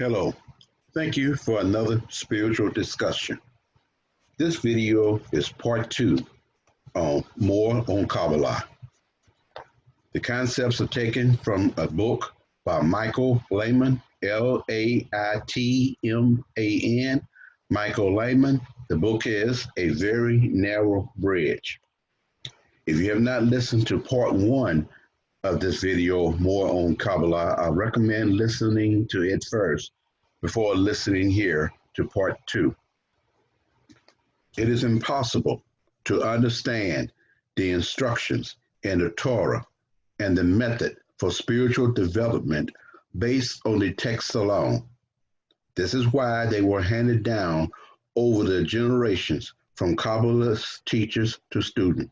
Hello, thank you for another spiritual discussion. This video is part two on More on Kabbalah. The concepts are taken from a book by Michael Lehman, Laitman, Michael Lehman. The book is A Very Narrow Bridge. If you have not listened to part one of this video, More on Kabbalah, I recommend listening to it first before listening here to part two. It is impossible to understand the instructions in the Torah and the method for spiritual development based on the text alone. This is why they were handed down over the generations from Kabbalist teachers to students.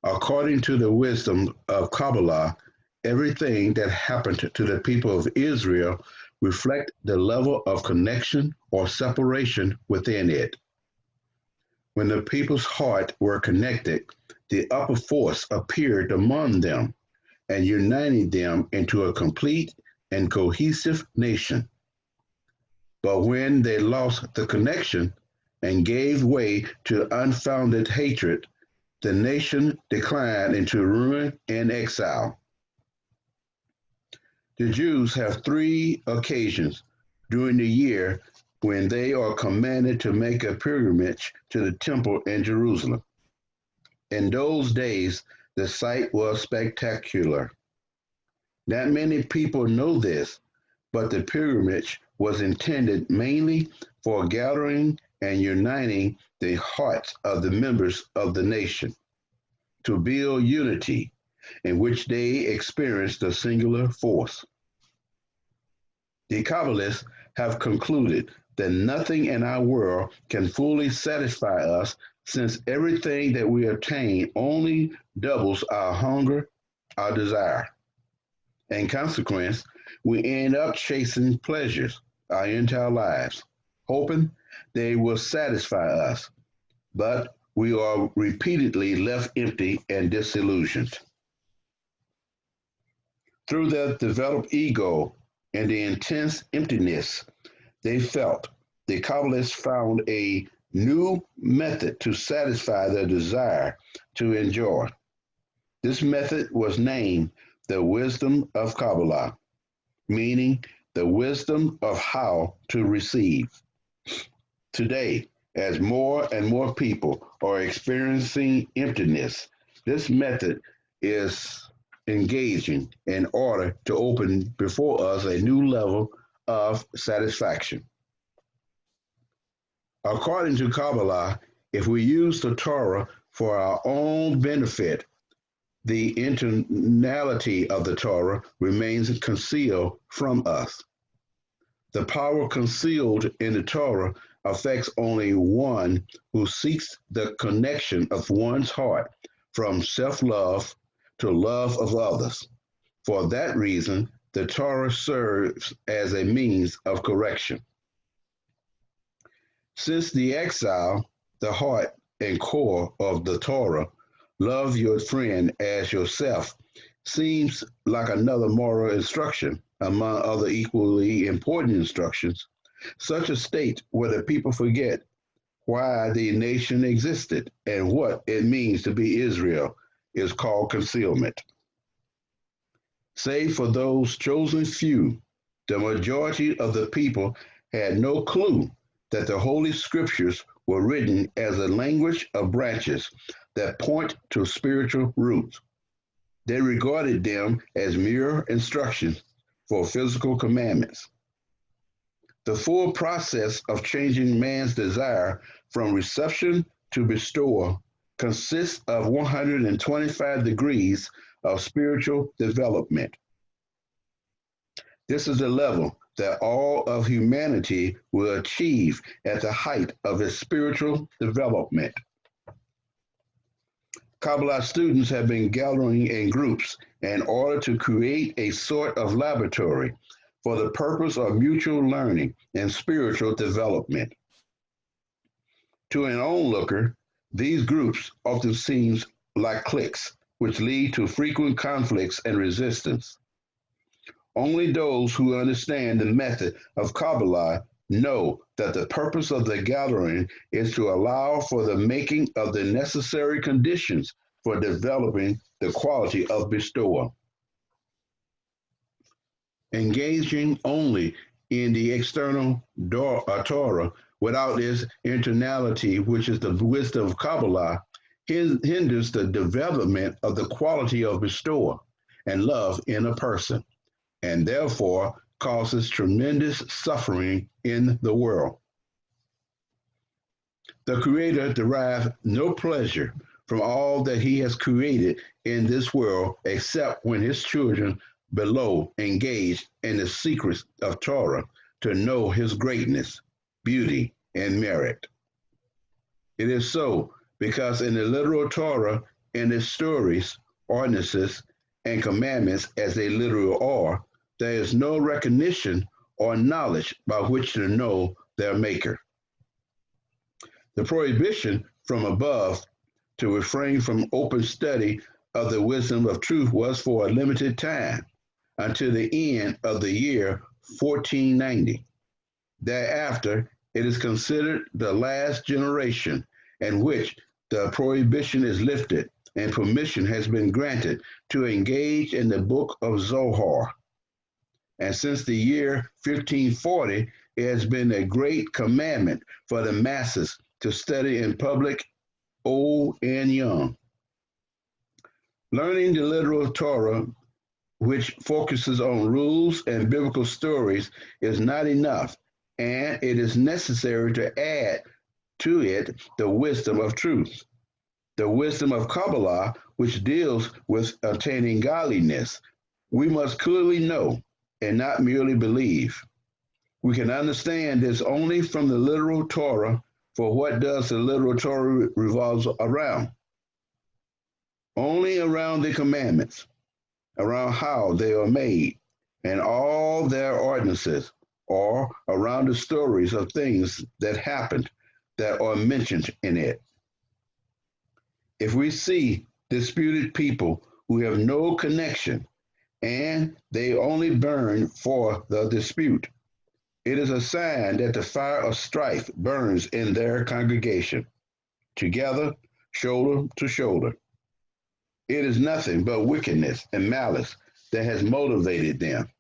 According to the wisdom of Kabbalah, everything that happened to the people of Israel reflect the level of connection or separation within it. When the people's hearts were connected, the upper force appeared among them and united them into a complete and cohesive nation. But when they lost the connection and gave way to unfounded hatred, the nation declined into ruin and exile. The Jews have three occasions during the year when they are commanded to make a pilgrimage to the temple in Jerusalem. In those days, the sight was spectacular. Not many people know this, but the pilgrimage was intended mainly for gathering and uniting the hearts of the members of the nation, to build unity in which they experienced a singular force. The Kabbalists have concluded that nothing in our world can fully satisfy us, since everything that we obtain only doubles our hunger, our desire. In consequence, we end up chasing pleasures our entire lives, hoping they will satisfy us, but we are repeatedly left empty and disillusioned. Through their developed ego and the intense emptiness they felt, the Kabbalists found a new method to satisfy their desire to enjoy. This method was named the Wisdom of Kabbalah, meaning the wisdom of how to receive. Today, as more and more people are experiencing emptiness, this method is engaging in order to open before us a new level of satisfaction. According to Kabbalah, if we use the Torah for our own benefit, the internality of the Torah remains concealed from us. The power concealed in the Torah affects only one who seeks the connection of one's heart from self-love to love of others. For that reason, the Torah serves as a means of correction. Since the exile, the heart and core of the Torah, love your friend as yourself, seems like another moral instruction among other equally important instructions, such a state where the people forget why the nation existed and what it means to be Israel is called concealment. Save for those chosen few, the majority of the people had no clue that the Holy Scriptures were written as a language of branches that point to spiritual roots. They regarded them as mere instructions for physical commandments. The full process of changing man's desire from reception to bestower consists of 125 degrees of spiritual development. This is the level that all of humanity will achieve at the height of its spiritual development. Kabbalah students have been gathering in groups in order to create a sort of laboratory for the purpose of mutual learning and spiritual development. To an onlooker, these groups often seem like cliques, which lead to frequent conflicts and resistance. Only those who understand the method of Kabbalah know that the purpose of the gathering is to allow for the making of the necessary conditions for developing the quality of bestower. Engaging only in the external Torah without its internality, which is the wisdom of Kabbalah, hinders the development of the quality of bestower and love in a person, and therefore causes tremendous suffering in the world. The Creator derives no pleasure from all that He has created in this world except when His children below engage in the secrets of Torah to know His greatness, beauty, and merit. It is so because in the literal Torah and its stories, ordinances, and commandments as they literally are, there is no recognition or knowledge by which to know their Maker. The prohibition from above to refrain from open study of the wisdom of truth was for a limited time until the end of the year 1490. Thereafter, it is considered the last generation in which the prohibition is lifted and permission has been granted to engage in the book of Zohar. And since the year 1540, it has been a great commandment for the masses to study in public, old and young. Learning the literal Torah, which focuses on rules and biblical stories, is not enough, and it is necessary to add to it the wisdom of truth. The wisdom of Kabbalah, which deals with attaining godliness, we must clearly know and not merely believe. We can understand this only from the literal Torah, for what does the literal Torah revolves around? Only around the commandments, around how they are made, and all their ordinances, or around the stories of things that happened that are mentioned in it. If we see disputed people who have no connection and they only burn for the dispute, it is a sign that the fire of strife burns in their congregation, together, shoulder to shoulder. It is nothing but wickedness and malice that has motivated them.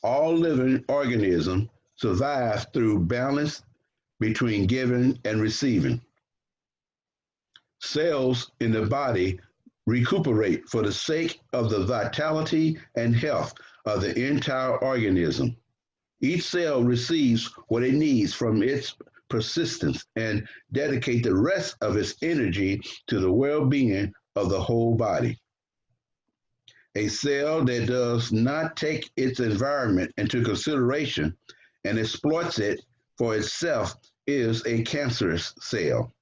All living organisms survive through balance between giving and receiving. Cells in the body recuperate for the sake of the vitality and health of the entire organism. Each cell receives what it needs from its persistence and dedicate the rest of its energy to the well-being of the whole body. A cell that does not take its environment into consideration and exploits it for itself is a cancerous cell.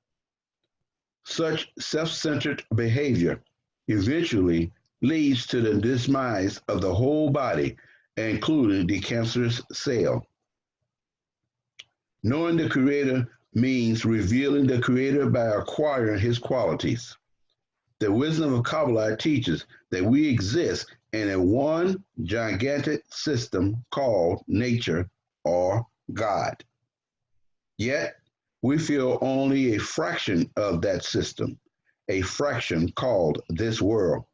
Such self-centered behavior eventually leads to the demise of the whole body, including the cancerous cell. Knowing the Creator means revealing the Creator by acquiring His qualities. The wisdom of Kabbalah teaches that we exist in a one gigantic system called nature or God. Yet, we feel only a fraction of that system, a fraction called this world.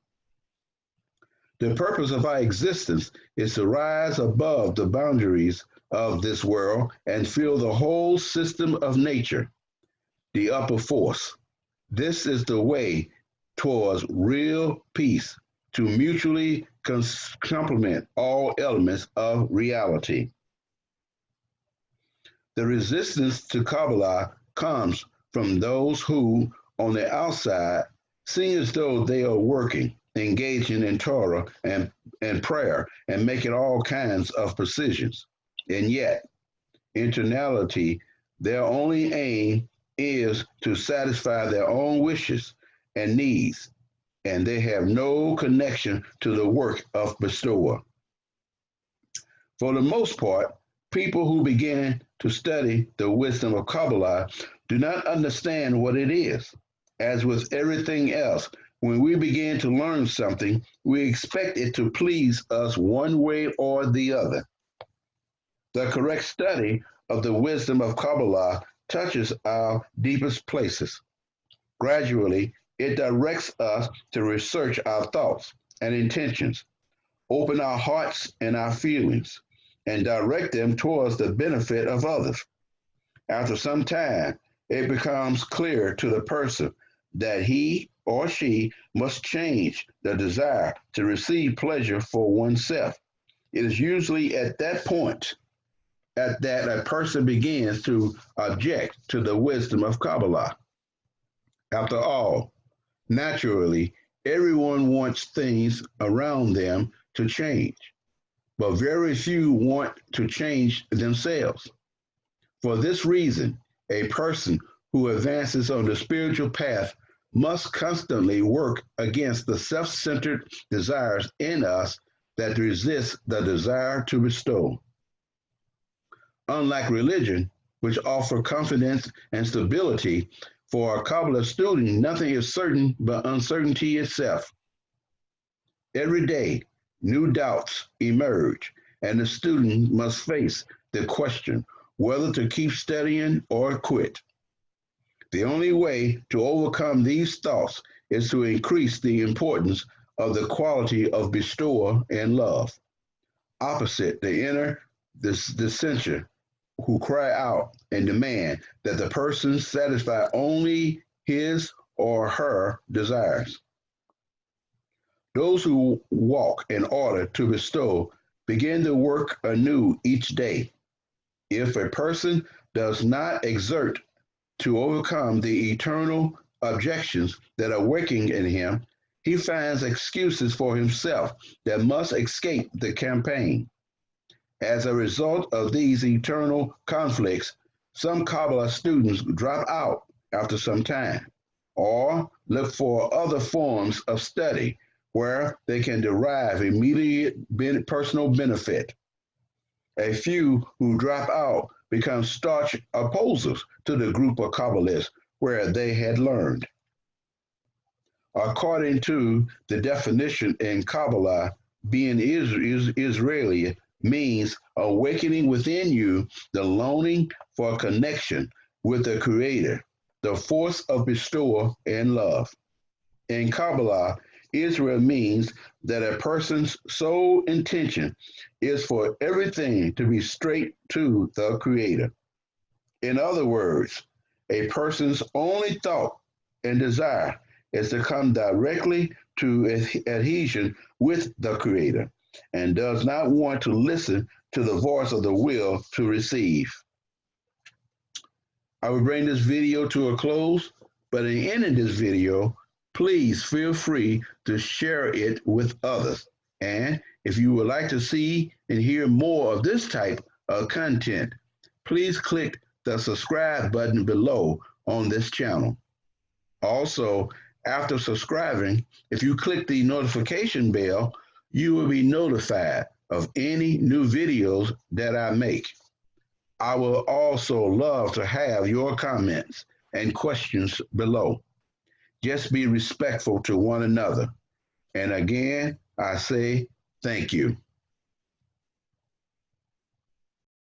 The purpose of our existence is to rise above the boundaries of this world and feel the whole system of nature, the upper force. This is the way towards real peace, to mutually complement all elements of reality. The resistance to Kabbalah comes from those who, on the outside, seem as though they are working, engaging in Torah and prayer, and making all kinds of precisions. And yet, internality, their only aim is to satisfy their own wishes and needs, and they have no connection to the work of bestower. For the most part, people who begin to study the wisdom of Kabbalah do not understand what it is. As with everything else, When we begin to learn something, we expect it to please us one way or the other. The correct study of the wisdom of Kabbalah touches our deepest places. Gradually, it directs us to research our thoughts and intentions, open our hearts and our feelings, and direct them towards the benefit of others. After some time, it becomes clear to the person that he or she must change the desire to receive pleasure for oneself. It is usually at that point that a person begins to object to the wisdom of Kabbalah. After all, naturally, everyone wants things around them to change, but very few want to change themselves. For this reason, a person who advances on the spiritual path must constantly work against the self centered desires in us that resist the desire to bestow. Unlike religion, which offers confidence and stability, for a Kabbalah student, nothing is certain but uncertainty itself. Every day, new doubts emerge, and the student must face the question whether to keep studying or quit. The only way to overcome these thoughts is to increase the importance of the quality of bestower and love, opposite the inner dissenter who cry out and demand that the person satisfy only his or her desires. Those who walk in order to bestow begin to work anew each day. If a person does not exert to overcome the eternal objections that are working in him, he finds excuses for himself that must escape the campaign. As a result of these eternal conflicts, some Kabbalah students drop out after some time or look for other forms of study where they can derive immediate personal benefit. A few who drop out become staunch opposers to the group of Kabbalists where they had learned. According to the definition in Kabbalah, being Israeli means awakening within you the longing for connection with the Creator, the force of bestower and love. In Kabbalah, Israel means that a person's sole intention is for everything to be straight to the Creator. In other words, a person's only thought and desire is to come directly to adhesion with the Creator and does not want to listen to the voice of the will to receive. I will bring this video to a close, but in ending this video, please feel free to share it with others. And if you would like to see and hear more of this type of content, please click the subscribe button below on this channel. Also, after subscribing, if you click the notification bell, you will be notified of any new videos that I make. I will also love to have your comments and questions below. Just be respectful to one another. And again, I say thank you.